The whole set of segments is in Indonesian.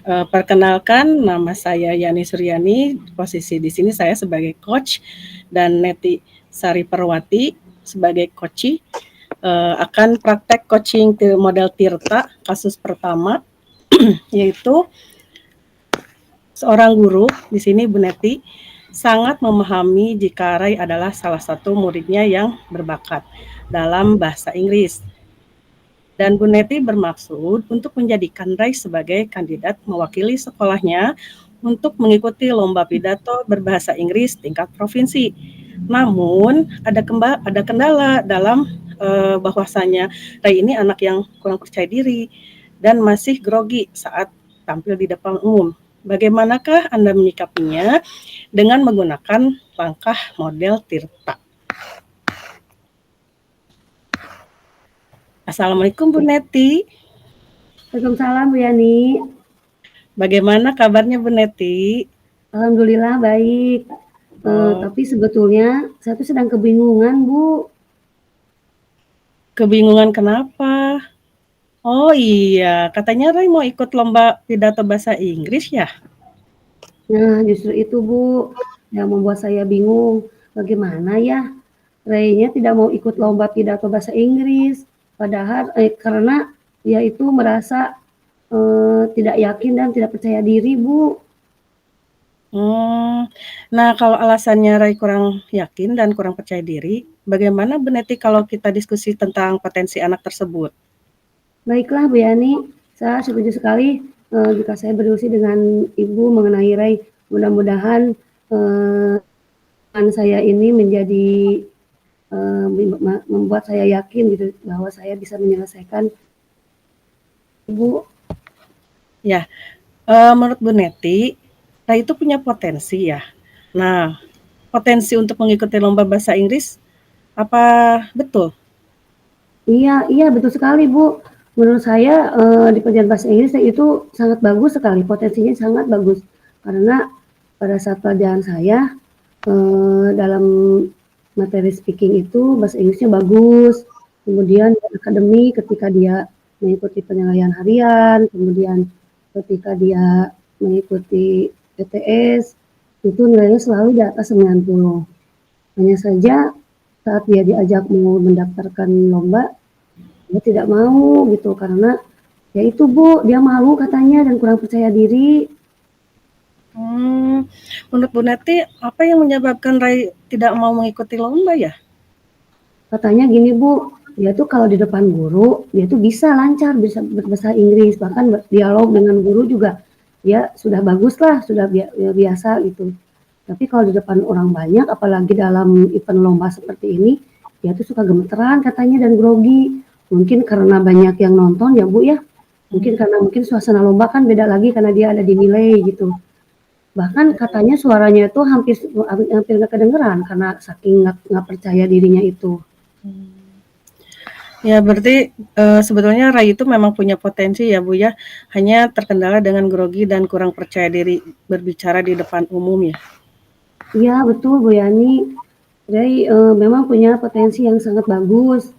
Perkenalkan, nama saya Yani Suryani. Posisi di sini saya sebagai coach dan Neti Sari Perwati sebagai coachee. Akan praktek coaching model Tirta. Kasus pertama yaitu seorang guru di sini Bu Neti sangat memahami jika Ray adalah salah satu muridnya yang berbakat dalam bahasa Inggris. Dan Bu Neti bermaksud untuk menjadikan Ray sebagai kandidat mewakili sekolahnya untuk mengikuti lomba pidato berbahasa Inggris tingkat provinsi. Namun ada kendala dalam bahwasanya Ray ini anak yang kurang percaya diri dan masih grogi saat tampil di depan umum. Bagaimanakah Anda menyikapinya dengan menggunakan langkah model Tirta? Assalamualaikum Bu Neti. Waalaikumsalam Bu Yani. Bagaimana kabarnya Bu Neti? Alhamdulillah baik. Tapi sebetulnya saya tuh sedang kebingungan Bu. Kebingungan kenapa? Oh iya, katanya Ray mau ikut lomba pidato bahasa Inggris ya? Nah justru itu Bu yang membuat saya bingung. Bagaimana ya Ray-nya tidak mau ikut lomba pidato bahasa Inggris. Padahal karena dia itu merasa tidak yakin dan tidak percaya diri Bu. Nah kalau alasannya Ray kurang yakin dan kurang percaya diri, bagaimana Bu Neti kalau kita diskusi tentang potensi anak tersebut? Baiklah Bu Yani, saya setuju sekali jika saya berdiskusi dengan Ibu mengenai Ray. Mudah-mudahan saya ini menjadi membuat saya yakin gitu bahwa saya bisa menyelesaikan Ibu. Ya, menurut Bu Neti, Ray itu punya potensi ya. Nah, potensi untuk mengikuti lomba bahasa Inggris, apa betul? Iya betul sekali Bu. Menurut saya di pelajaran bahasa Inggris itu sangat bagus sekali, potensinya sangat bagus. Karena pada saat pelajaran saya dalam materi speaking itu bahasa Inggrisnya bagus. Kemudian akademik ketika dia mengikuti penilaian harian, kemudian ketika dia mengikuti PTS, itu nilainya selalu di atas 90. Hanya saja saat dia diajak mau mendaftarkan lomba, dia tidak mau gitu karena ya itu Bu, dia malu katanya dan kurang percaya diri. Menurut Bu Neti, apa yang menyebabkan Ray tidak mau mengikuti lomba ya? Katanya gini Bu, dia tuh kalau di depan guru, dia tuh bisa lancar, bisa berbahasa Inggris, bahkan dialog dengan guru juga dia sudah bagus lah, sudah biasa gitu. Tapi kalau di depan orang banyak, apalagi dalam event lomba seperti ini, dia tuh suka gemeteran katanya dan grogi. Mungkin karena banyak yang nonton ya Bu ya, mungkin suasana lomba kan beda lagi karena dia ada di delay gitu. Bahkan katanya suaranya itu hampir nggak kedengeran karena saking nggak percaya dirinya itu. Ya berarti sebetulnya Ray itu memang punya potensi ya Bu ya, hanya terkendala dengan grogi dan kurang percaya diri berbicara di depan umum ya? Iya betul Bu Yani, Ray memang punya potensi yang sangat bagus,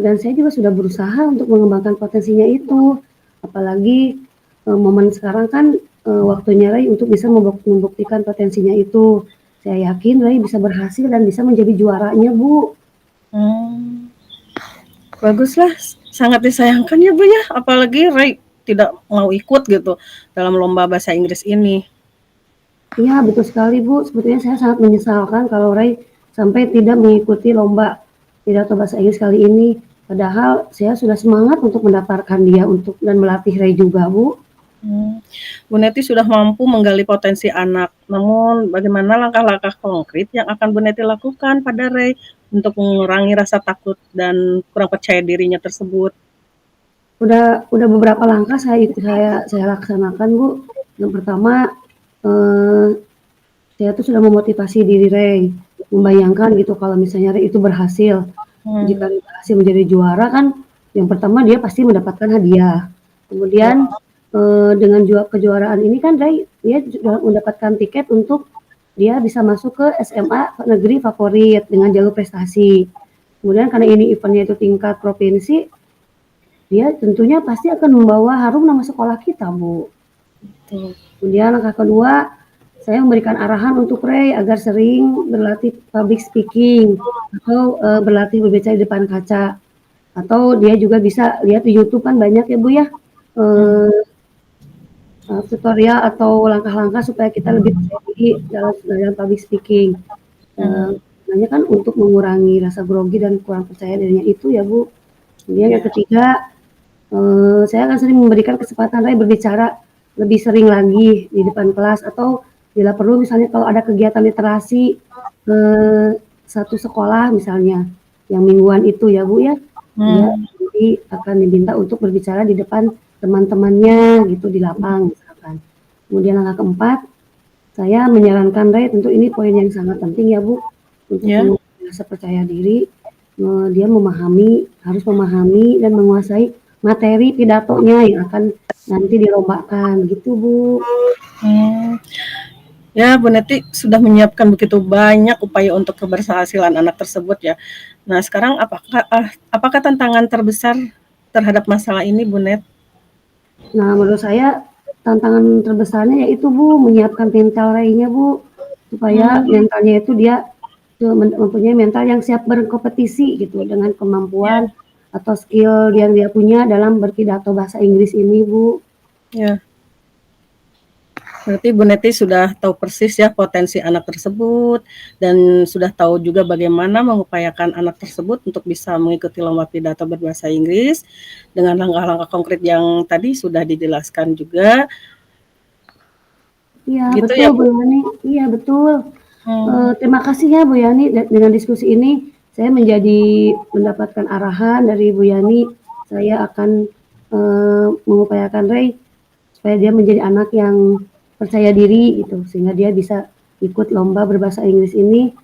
dan saya juga sudah berusaha untuk mengembangkan potensinya itu. Apalagi momen sekarang kan waktunya Ray untuk bisa membuktikan potensinya itu. Saya yakin Ray bisa berhasil dan bisa menjadi juaranya Bu. Baguslah, sangat disayangkan ya Bu ya, apalagi Ray tidak mau ikut gitu dalam lomba bahasa Inggris ini. Iya betul sekali Bu, sebetulnya saya sangat menyesalkan kalau Ray sampai tidak mengikuti lomba pidato bahasa Inggris kali ini. Padahal saya sudah semangat untuk mendaftarkan dia untuk dan melatih Ray juga Bu. Bu Neti sudah mampu menggali potensi anak, namun bagaimana langkah-langkah konkret yang akan Bu Neti lakukan pada Ray untuk mengurangi rasa takut dan kurang percaya dirinya tersebut? Udah beberapa langkah saya laksanakan Bu. Yang pertama saya tuh sudah memotivasi diri Ray, membayangkan gitu kalau misalnya Ray itu berhasil. Jika Ray berhasil menjadi juara kan, yang pertama dia pasti mendapatkan hadiah. Kemudian dengan kejuaraan ini kan Ray dia sudah mendapatkan tiket untuk dia bisa masuk ke SMA negeri favorit dengan jalur prestasi. Kemudian karena ini eventnya itu tingkat provinsi, dia tentunya pasti akan membawa harum nama sekolah kita, Bu. Kemudian langkah kedua, saya memberikan arahan untuk Ray agar sering berlatih public speaking atau berlatih berbicara di depan kaca. Atau dia juga bisa lihat di YouTube kan banyak ya Bu ya, tutorial atau langkah-langkah supaya kita lebih percaya diri dalam public speaking. Sebenarnya kan untuk mengurangi rasa grogi dan kurang percaya dirinya itu ya Bu. Kemudian yang ketiga, saya akan sering memberikan kesempatan Ray berbicara lebih sering lagi di depan kelas atau bila perlu misalnya kalau ada kegiatan literasi satu sekolah misalnya yang mingguan itu ya Bu ya, dia nanti akan diminta untuk berbicara di depan teman-temannya gitu di lapang misalkan. Kemudian langkah keempat, saya menyarankan Ray, tentu ini poin yang sangat penting ya Bu, untuk mengurangi rasa percaya diri, dia harus memahami dan menguasai materi pidatonya yang akan nanti dilombakan gitu Bu. Ya, Bu Neti sudah menyiapkan begitu banyak upaya untuk keberhasilan anak tersebut ya. Nah, sekarang apakah tantangan terbesar terhadap masalah ini, Bu Net? Nah, menurut saya tantangan terbesarnya yaitu Bu, menyiapkan mental Ray-nya Bu, supaya mentalnya itu dia mempunyai mental yang siap berkompetisi gitu dengan kemampuan atau skill yang dia punya dalam berpidato bahasa Inggris ini Bu. Ya. Berarti Bu Neti sudah tahu persis ya potensi anak tersebut dan sudah tahu juga bagaimana mengupayakan anak tersebut untuk bisa mengikuti lomba pidato berbahasa Inggris dengan langkah-langkah konkret yang tadi sudah dijelaskan juga. Iya Gitu betul ya, Bu Yani, iya betul. Terima kasih ya Bu Yani, dengan diskusi ini saya mendapatkan arahan dari Bu Yani, saya akan mengupayakan Ray supaya dia menjadi anak yang percaya diri gitu, sehingga dia bisa ikut lomba berbahasa Inggris ini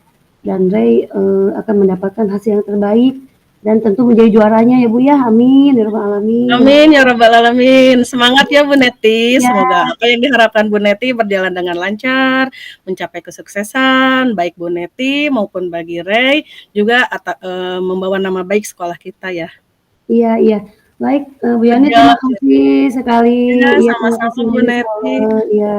dan Ray akan mendapatkan hasil yang terbaik dan tentu menjadi juaranya ya Bu ya, amin ya rabbal alamin. Amin ya rabbal alamin. Semangat ya Bu Neti, Ya. semoga apa yang diharapkan Bu Neti berjalan dengan lancar, mencapai kesuksesan baik Bu Neti maupun bagi Ray juga membawa nama baik sekolah kita ya. Iya. Baik, Bu Yani terima kasih sekali. Ya, Iya, terima sama-sama kasih Bu majelis Neti. Iya.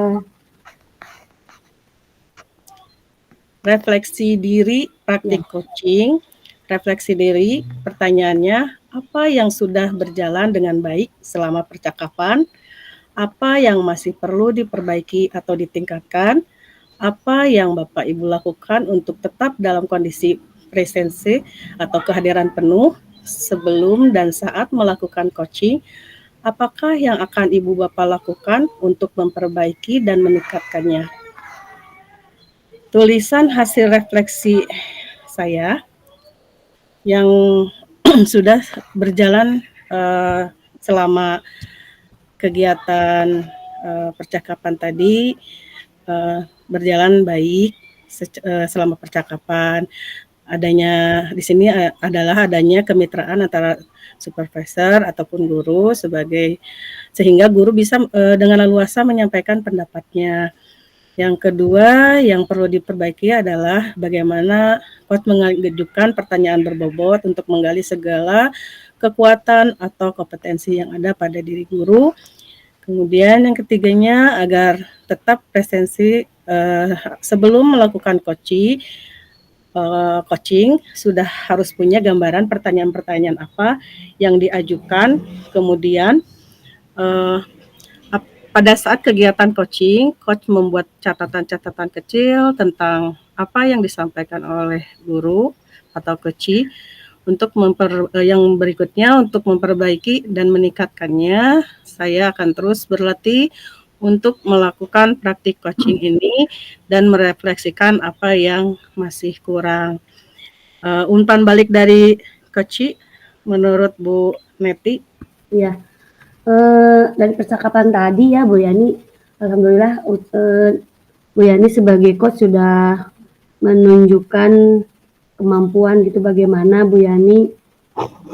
Refleksi diri, praktik coaching. Refleksi diri, pertanyaannya, apa yang sudah berjalan dengan baik selama percakapan? Apa yang masih perlu diperbaiki atau ditingkatkan? Apa yang Bapak Ibu lakukan untuk tetap dalam kondisi presensi atau kehadiran penuh sebelum dan saat melakukan coaching? Apakah yang akan Ibu Bapak lakukan untuk memperbaiki dan meningkatkannya? Tulisan hasil refleksi saya yang sudah berjalan selama kegiatan percakapan tadi berjalan baik selama percakapan. Adanya di sini adalah adanya kemitraan antara supervisor ataupun guru sehingga guru bisa dengan leluasa menyampaikan pendapatnya. Yang kedua yang perlu diperbaiki adalah bagaimana coach mengajukan pertanyaan berbobot untuk menggali segala kekuatan atau kompetensi yang ada pada diri guru. Kemudian yang ketiganya agar tetap presensi sebelum melakukan coaching sudah harus punya gambaran pertanyaan-pertanyaan apa yang diajukan. Kemudian pada saat kegiatan coaching, coach membuat catatan-catatan kecil tentang apa yang disampaikan oleh guru atau coachee untuk yang berikutnya untuk memperbaiki dan meningkatkannya. Saya akan terus berlatih untuk melakukan praktik coaching ini dan merefleksikan apa yang masih kurang. Umpan balik dari coachee menurut Bu Neti. Iya. Dari percakapan tadi ya Bu Yani, alhamdulillah Bu Yani sebagai coach sudah menunjukkan kemampuan gitu bagaimana Bu Yani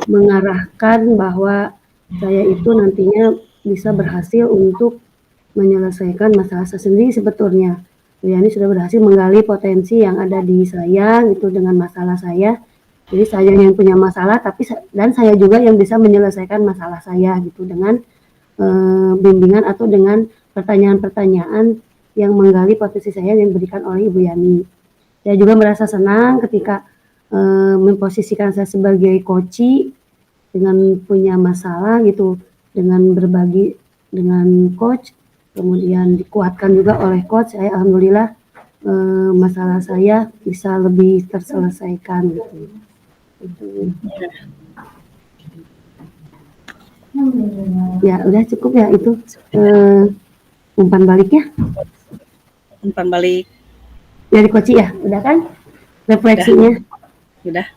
mengarahkan bahwa saya itu nantinya bisa berhasil untuk menyelesaikan masalah saya sendiri sebetulnya. Bu Yani sudah berhasil menggali potensi yang ada di saya gitu dengan masalah saya. Jadi saya yang punya masalah dan saya juga yang bisa menyelesaikan masalah saya gitu dengan bimbingan atau dengan pertanyaan-pertanyaan yang menggali potensi saya yang diberikan oleh Ibu Yani. Saya juga merasa senang ketika memposisikan saya sebagai coach dengan punya masalah gitu, dengan berbagi dengan coach, kemudian dikuatkan juga oleh coach. Saya alhamdulillah masalah saya bisa lebih terselesaikan gitu. Ya udah cukup ya itu umpan baliknya. Umpan balik. Dari coach ya, udah kan refleksinya? Udah.